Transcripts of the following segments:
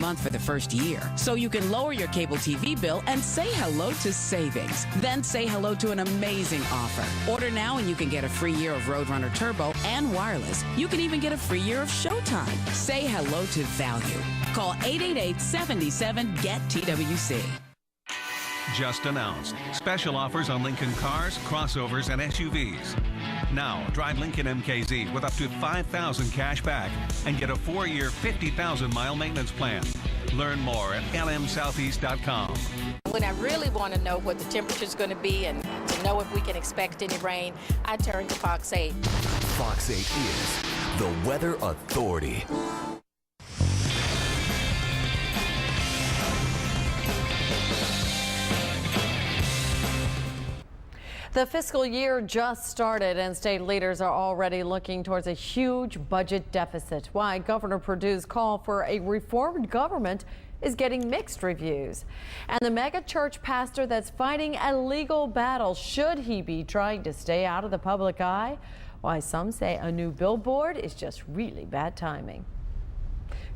month for the first year, so you can lower your cable TV bill and say hello to savings. Then say hello to an amazing offer. Order now and you can get a free year of Roadrunner Turbo and wireless. You can even get a free year of Showtime. Say hello to value. Call 888-77-GET-TWC. Just announced. Special offers on Lincoln cars, crossovers, and SUVs. Now, drive Lincoln MKZ with up to $5,000 cash back and get a 4-year, 50,000-mile maintenance plan. Learn more at lmsoutheast.com. When I really want to know what the temperature is going to be and to know if we can expect any rain, I turn to Fox 8. Fox 8 is the Weather Authority. The fiscal year just started and state leaders are already looking towards a huge budget deficit. Why Governor Perdue's call for a reformed government is getting mixed reviews. And the mega church pastor that's fighting a legal battle, should he be trying to stay out of the public eye? Why some say a new billboard is just really bad timing.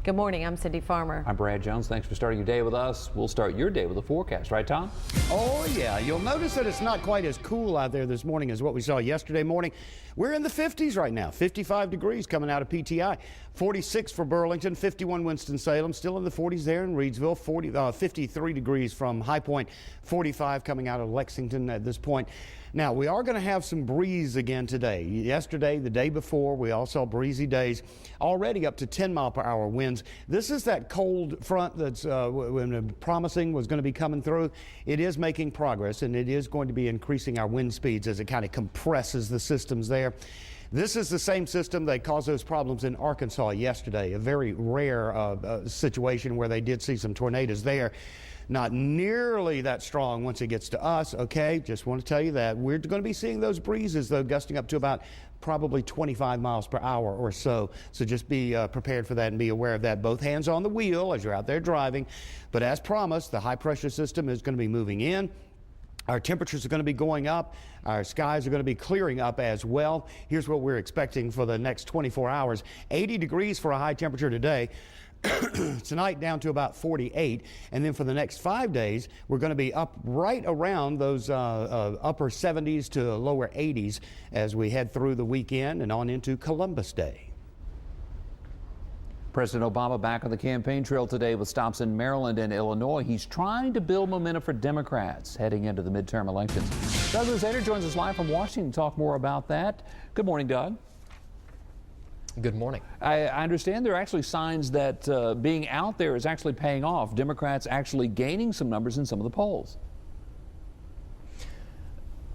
Good morning, I'm Cindy Farmer. I'm Brad Jones. Thanks for starting your day with us. We'll start your day with a forecast, right, Tom? Oh, yeah. You'll notice that it's not quite as cool out there this morning as what we saw yesterday morning. We're in the 50s right now, 55 degrees coming out of PTI, 46 for Burlington, 51 Winston-Salem, still in the 40s there in Reedsville, 53 degrees from High Point, 45 coming out of Lexington at this point. Now, we are going to have some breeze again today. Yesterday, the day before, we all saw breezy days, already up to 10-mile-per-hour winds. This is that cold front that's promising was going to be coming through. It is making progress, and it is going to be increasing our wind speeds as it kind of compresses the systems there. This is the same system that caused those problems in Arkansas yesterday, a very rare situation where they did see some tornadoes there. Not nearly that strong once it gets to us, okay? Just want to tell you that. We're going to be seeing those breezes, though, gusting up to about probably 25 miles per hour or so. So just be prepared for that and be aware of that. Both hands on the wheel as you're out there driving. But as promised, the high-pressure system is going to be moving in. Our temperatures are going to be going up. Our skies are going to be clearing up as well. Here's what we're expecting for the next 24 hours. 80 degrees for a high temperature today. Tonight down to about 48, and then for the next 5 days we're going to be up right around those upper 70s to lower 80s as we head through the weekend and on into Columbus Day. President Obama back on the campaign trail today with stops in Maryland and Illinois. He's trying to build momentum for Democrats heading into the midterm elections. Doug Luzader joins us live from Washington to talk more about that. Good morning, Doug. Good morning. I understand there are actually signs that being out there is actually paying off. Democrats actually gaining some numbers in some of the polls.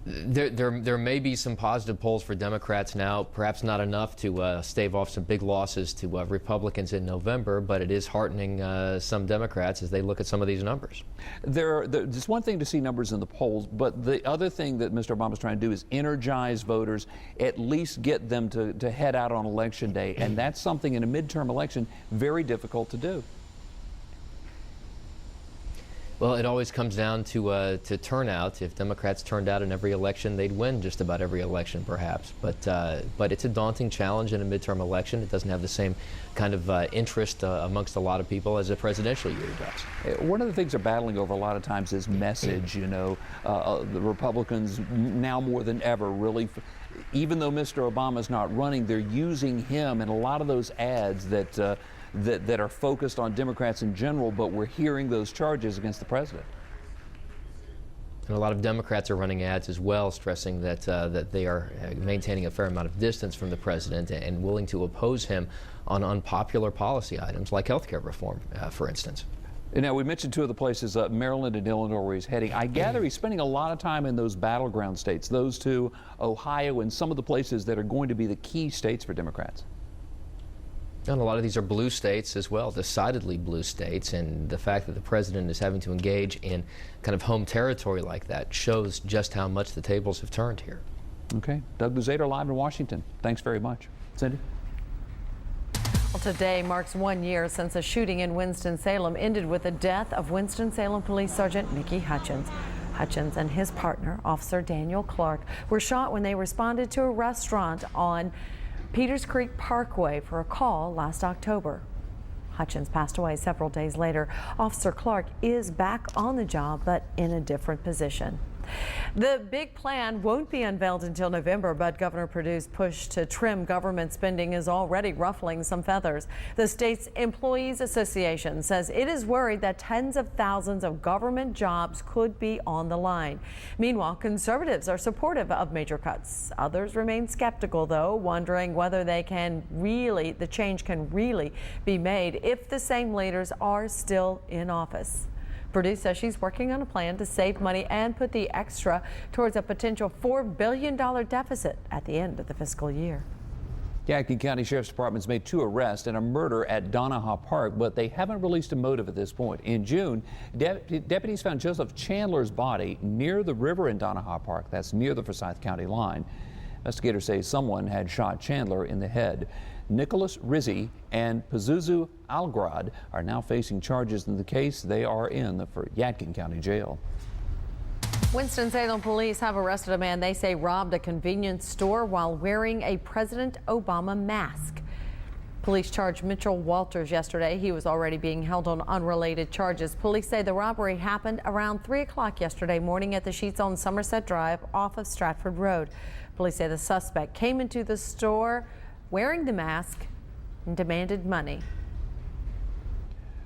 There may be some positive polls for Democrats now, perhaps not enough to stave off some big losses to Republicans in November, but it is heartening some Democrats as they look at some of these numbers. It's one thing to see numbers in the polls, but the other thing that Mr. Obama is trying to do is energize voters, at least get them to head out on Election Day, and that's something in a midterm election very difficult to do. Well, it always comes down to turnout. If Democrats turned out in every election, they'd win just about every election, perhaps. But it's a daunting challenge in a midterm election. It doesn't have the same kind of interest amongst a lot of people as a presidential year does. One of the things they're battling over a lot of times is message. You know, the Republicans now more than ever really, even though Mr. Obama's not running, they're using him in a lot of those ads that are focused on Democrats in general, but we're hearing those charges against the president. And a lot of Democrats are running ads as well, stressing that they are maintaining a fair amount of distance from the president and willing to oppose him on unpopular policy items like health care reform, for instance. And now, we mentioned two of the places, Maryland and Illinois, where he's heading. I gather he's spending a lot of time in those battleground states, those two, Ohio, and some of the places that are going to be the key states for Democrats. And a lot of these are blue states as well, decidedly blue states, and the fact that the president is having to engage in kind of home territory like that shows just how much the tables have turned here. Okay. Doug Luzader live in Washington. Thanks very much. Cindy? Well, today marks 1 year since a shooting in Winston-Salem ended with the death of Winston-Salem Police Sergeant Mickey Hutchins. Hutchins and his partner, Officer Daniel Clark, were shot when they responded to a restaurant on Peters Creek Parkway for a call last October. Hutchins passed away several days later. Officer Clark is back on the job, but in a different position. The big plan won't be unveiled until November, but Governor Perdue's push to trim government spending is already ruffling some feathers. The state's Employees Association says it is worried that tens of thousands of government jobs could be on the line. Meanwhile, conservatives are supportive of major cuts. Others remain skeptical, though, wondering whether the change can really be made if the same leaders are still in office. Perdue says she's working on a plan to save money and put the extra towards a potential $4 billion deficit at the end of the fiscal year. Yadkin County Sheriff's Department's made 2 arrests and a murder at Donahaw Park, but they haven't released a motive at this point. In June, deputies found Joseph Chandler's body near the river in Donahaw Park. That's near the Forsyth County line. Investigators say someone had shot Chandler in the head. Nicholas Rizzi and Pazuzu Algrad are now facing charges in the case. They are in the Yadkin County Jail. Winston-Salem police have arrested a man they say robbed a convenience store while wearing a President Obama mask. Police charged Mitchell Walters yesterday. He was already being held on unrelated charges. Police say the robbery happened around 3 o'clock yesterday morning at the Sheets on Somerset Drive off of Stratford Road. Police say the suspect came into the store wearing the mask and demanded money.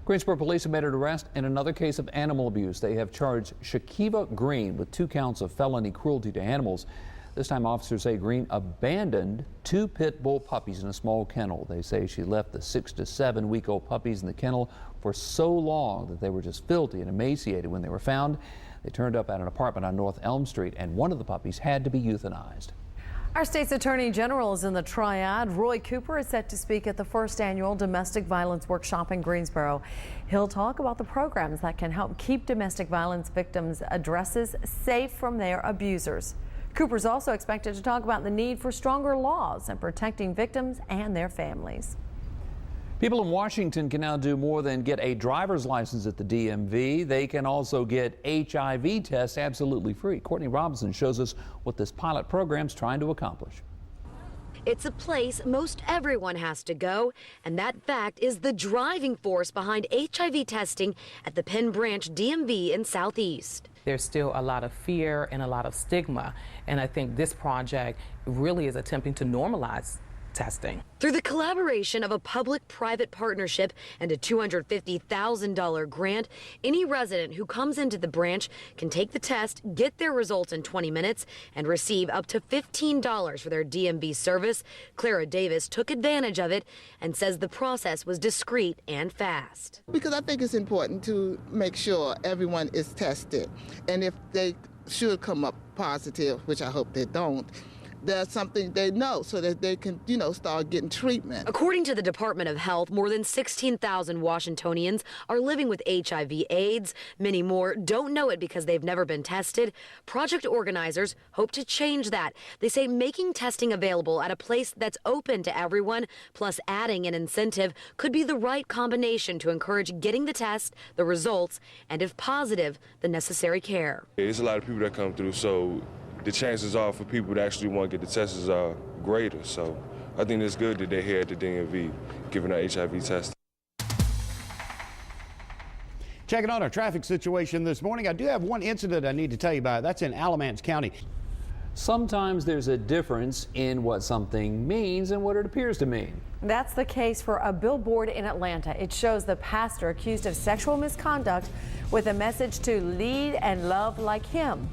Greensboro police have made an arrest in another case of animal abuse. They have charged Shakiva Green with 2 counts of felony cruelty to animals. This time officers say Green abandoned 2 pit bull puppies in a small kennel. They say she left the 6 to 7 week old puppies in the kennel for so long that they were just filthy and emaciated when they were found. They turned up at an apartment on North Elm Street, and one of the puppies had to be euthanized. Our state's Attorney General is in the triad. Roy Cooper is set to speak at the first annual Domestic Violence Workshop in Greensboro. He'll talk about the programs that can help keep domestic violence victims' addresses safe from their abusers. Cooper's also expected to talk about the need for stronger laws and protecting victims and their families. People in Washington can now do more than get a driver's license at the DMV. They can also get HIV tests absolutely free. Courtney Robinson shows us what this pilot program's trying to accomplish. It's a place most everyone has to go, and that fact is the driving force behind HIV testing at the Penn Branch DMV in Southeast. There's still a lot of fear and a lot of stigma, and I think this project really is attempting to normalize testing. Through the collaboration of a public-private partnership and a $250,000 grant, any resident who comes into the branch can take the test, get their results in 20 minutes, and receive up to $15 for their DMV service. Clara Davis took advantage of it and says the process was discreet and fast. Because I think it's important to make sure everyone is tested, and if they should come up positive, which I hope they don't, that's something they know so that they can, start getting treatment. According to the Department of Health, more than 16,000 Washingtonians are living with HIV/AIDS. Many more don't know it because they've never been tested. Project organizers hope to change that. They say making testing available at a place that's open to everyone, plus adding an incentive, could be the right combination to encourage getting the test, the results, and if positive, the necessary care. There's a lot of people that come through, so the chances are for people to actually want to get the tests are greater. So I think it's good that they're here at the DMV giving out HIV tests. Checking on our traffic situation this morning, I do have one incident I need to tell you about. That's in Alamance County. Sometimes there's a difference in what something means and what it appears to mean. That's the case for a billboard in Atlanta. It shows the pastor accused of sexual misconduct with a message to lead and love like him.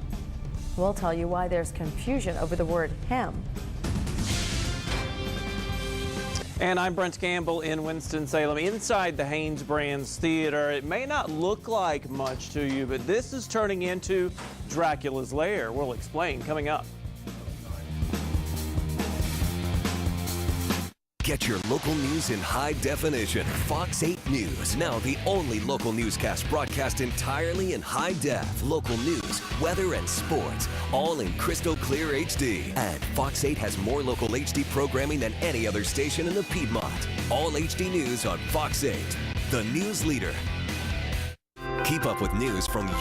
We'll tell you why there's confusion over the word him. And I'm Brent Campbell in Winston-Salem. Inside the Haynes Brands Theater, it may not look like much to you, but this is turning into Dracula's lair. We'll explain coming up. Get your local news in high definition. Fox 8 News, now the only local newscast broadcast entirely in high def. Local news, weather, and sports, all in crystal clear HD. And Fox 8 has more local HD programming than any other station in the Piedmont. All HD news on Fox 8, the news leader. Keep up with news from your